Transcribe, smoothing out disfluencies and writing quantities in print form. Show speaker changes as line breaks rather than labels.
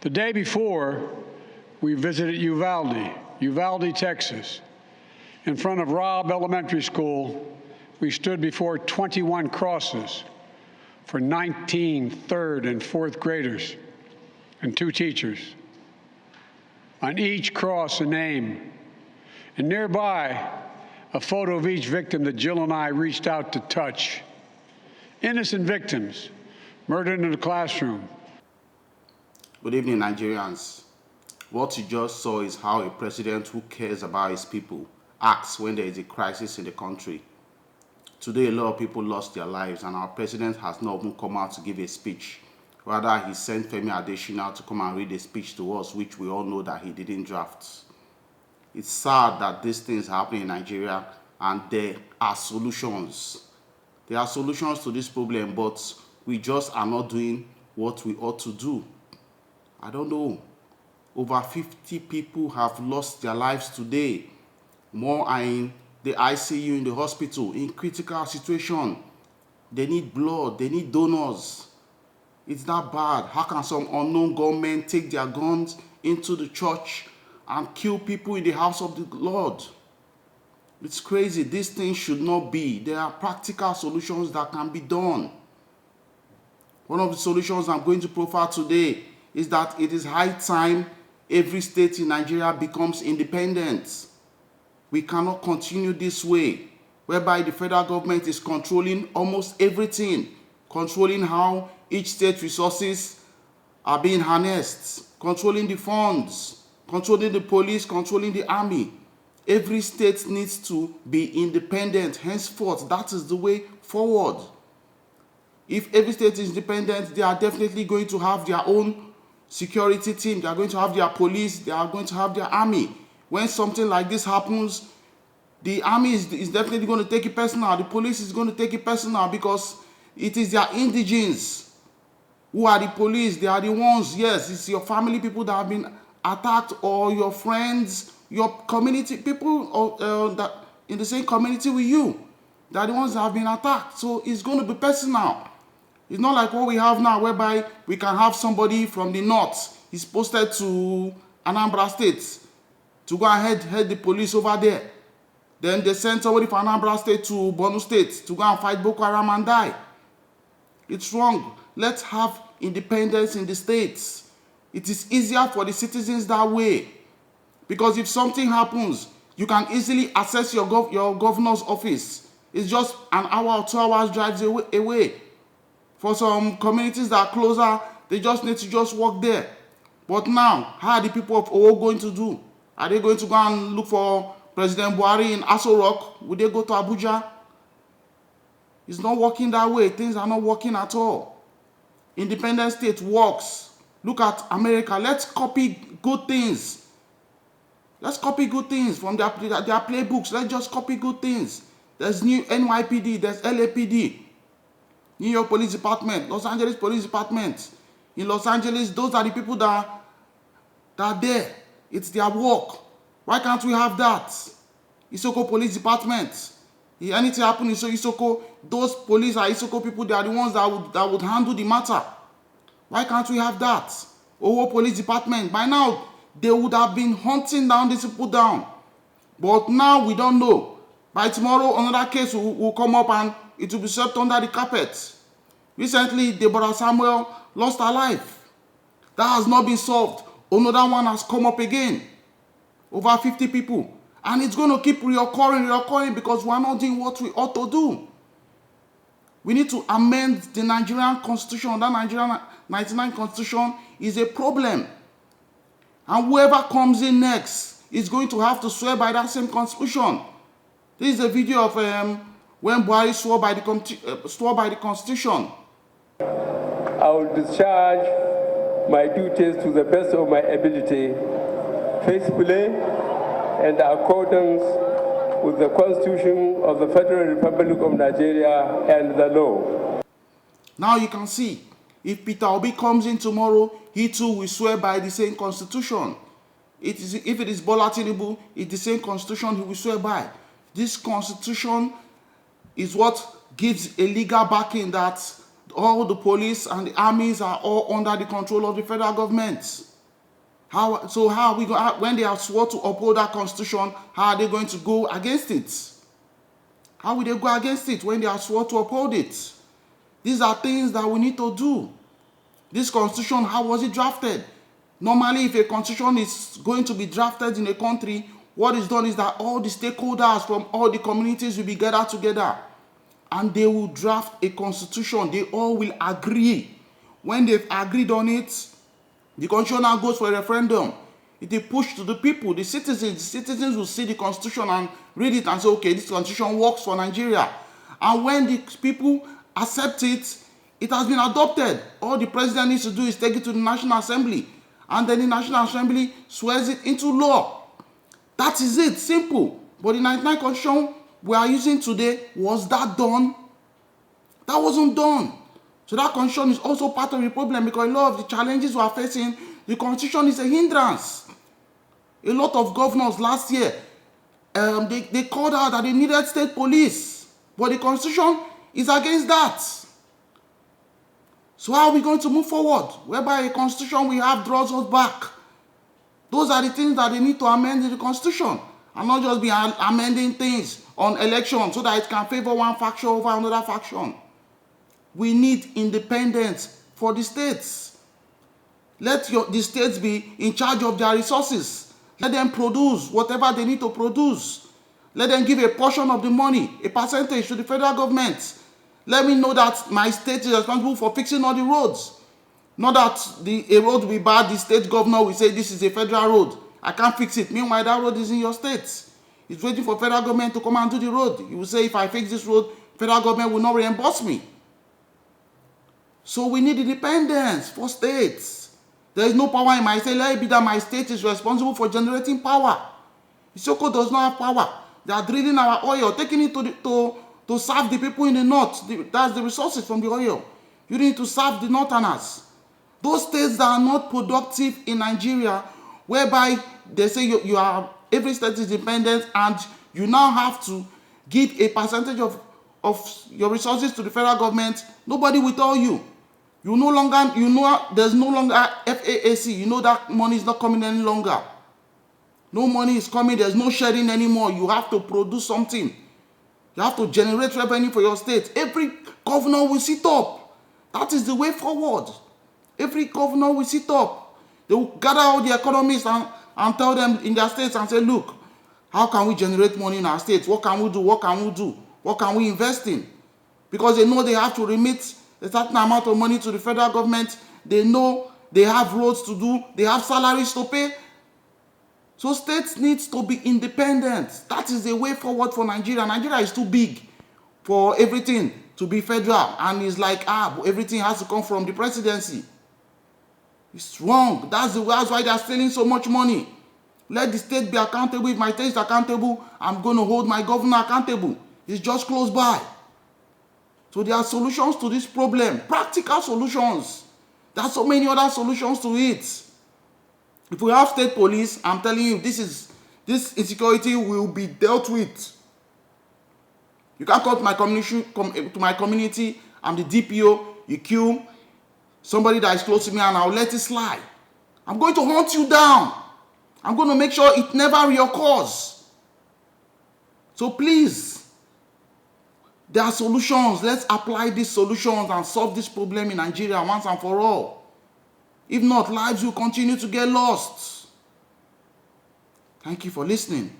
The day before, we visited Uvalde, Texas. In front of Robb Elementary School, we stood before 21 crosses for 19 third and fourth graders and 2 teachers. On each cross, a name, and nearby, a photo of each victim that Jill and I reached out to touch. Innocent victims murdered in the classroom.
Good evening, Nigerians. What you just saw is how a president who cares about his people acts when there is a crisis in the country. Today, a lot of people lost their lives, and our president has not even come out to give a speech. Rather, he sent Femi Adesina to come and read a speech to us, which we all know that he didn't draft. It's sad that these things happen in Nigeria, and there are solutions. There are solutions to this problem, but we just are not doing what we ought to do. I don't know. Over 50 people have lost their lives today. More are in the ICU in the hospital, in critical situation. They need blood, they need donors. It's that bad. How can some unknown gunmen take their guns into the church and kill people in the house of the Lord? It's crazy. These things should not be. There are practical solutions that can be done. One of the solutions I'm going to profile today is that it is high time every state in Nigeria becomes independent. We cannot continue this way, whereby the federal government is controlling almost everything, controlling how each state resources are being harnessed, controlling the funds, controlling the police, controlling the army. Every state needs to be independent. Henceforth, that is the way forward. If every state is independent, they are definitely going to have their own security team. They are going to have their police. They are going to have their army. When something like this happens, the army is definitely going to take it personal. The police is going to take it personal because it is their indigents who are the police. They are the ones, yes, it's your family people that have been attacked, or your friends, your community people that in the same community with you. They are the ones that have been attacked. So it's going to be personal. It's not like what we have now, whereby we can have somebody from the north. He's posted to Anambra State to go and head the police over there. Then they send somebody from Anambra State to Borno State to go and fight Boko Haram and die. It's wrong. Let's have independence in the states. It is easier for the citizens that way. Because if something happens, you can easily access your governor's office. It's just an hour or 2 hours drives away. For some communities that are closer, they just need to just walk there. But now, how are the people of Owo going to do? Are they going to go and look for President Buhari in Aso Rock? Will they go to Abuja? It's not working that way. Things are not working at all. Independent state works. Look at America. Let's copy good things. Let's copy good things from their playbooks. Let's just copy good things. There's new NYPD. There's LAPD. New York Police Department. Los Angeles Police Department. In Los Angeles, those are the people that are there. It's their work. Why can't we have that? Isoko Police Department. If anything happens in Isoko, those police are Isoko people. They are the ones that would handle the matter. Why can't we have that? Owo Police Department. By now, they would have been hunting down these people down. But now we don't know. By tomorrow, another case will come up and it will be swept under the carpet. Recently, Deborah Samuel lost her life. That has not been solved. Another one has come up again. Over 50 people. And it's going to keep reoccurring because we are not doing what we ought to do. We need to amend the Nigerian Constitution. That Nigerian 99 Constitution is a problem. And whoever comes in next is going to have to swear by that same Constitution. This is a video of when Buhari swore by the Constitution.
I will discharge my duties to the best of my ability, faithfully and in accordance with the Constitution of the Federal Republic of Nigeria and the law.
Now you can see, if Peter Obi comes in tomorrow, he too will swear by the same Constitution. If it is Bola Tinubu, it's the same Constitution he will swear by. This Constitution is what gives a legal backing that All the police and the armies are all under the control of the federal government. How are we going, when they have sworn to uphold that constitution, how are they going to go against it? How will they go against it when they have sworn to uphold it? These are things that we need to do. This constitution, how was it drafted? Normally, if a constitution is going to be drafted in a country, what is done is that all the stakeholders from all the communities will be gathered together and they will draft a constitution. They all will agree. When they've agreed on it, the constitution now goes for a referendum. It is pushed to the people, the citizens. The citizens will see the constitution and read it and say, okay, this constitution works for Nigeria. And when the people accept it, it has been adopted. All the president needs to do is take it to the National Assembly. And then the National Assembly swears it into law. That is it, simple. But the 99 constitution we are using today, was that done? That wasn't done. So that constitution is also part of the problem, because a lot of the challenges we are facing, the constitution is a hindrance. A lot of governors last year, they called out that they needed state police. But the constitution is against that. So how are we going to move forward? Whereby a constitution we have draws us back. Those are the things that they need to amend in the constitution. And not just be amending things on election so that it can favor one faction over another faction. We need independence for the states. Let the states be in charge of their resources. Let them produce whatever they need to produce. Let them give a portion of the money, a percentage to the federal government. Let me know that my state is responsible for fixing all the roads. Not that a road will be bad, the state governor will say this is a federal road. I can't fix it. Meanwhile, that road is in your state. It's waiting for federal government to come and do the road. You will say, if I fix this road, federal government will not reimburse me. So we need independence for states. There is no power in my state. Let it be that my state is responsible for generating power. Isoko does not have power. They are drilling our oil, taking it to serve the people in the north. That's the resources from the oil. You need to serve the northerners. Those states that are not productive in Nigeria, whereby they say you are, every state is independent and you now have to give a percentage of your resources to the federal government, nobody will tell you. There's no longer FAAC. You know that money is not coming any longer. No money is coming. There's no sharing anymore. You have to produce something. You have to generate revenue for your state. Every governor will sit up. That is the way forward. Every governor will sit up. They will gather all the economists and tell them in their states and say, look, how can we generate money in our states? What can we do? What can we do? What can we invest in? Because they know they have to remit a certain amount of money to the federal government. They know they have roads to do. They have salaries to pay. So states need to be independent. That is the way forward for Nigeria. Nigeria is too big for everything to be federal. And it's like, everything has to come from the presidency. It's wrong. That's why they're stealing so much money. Let the state be accountable. If my state is accountable, I'm going to hold my governor accountable. It's just close by. So there are solutions to this problem. Practical solutions. There are so many other solutions to it. If we have state police, I'm telling you, this insecurity will be dealt with. You can't come to my community, I'm the DPO, you kill somebody that is close to me and I'll let it slide. I'm going to hunt you down. I'm going to make sure it never reoccurs. So please, there are solutions. Let's apply these solutions and solve this problem in Nigeria once and for all. If not, lives will continue to get lost. Thank you for listening.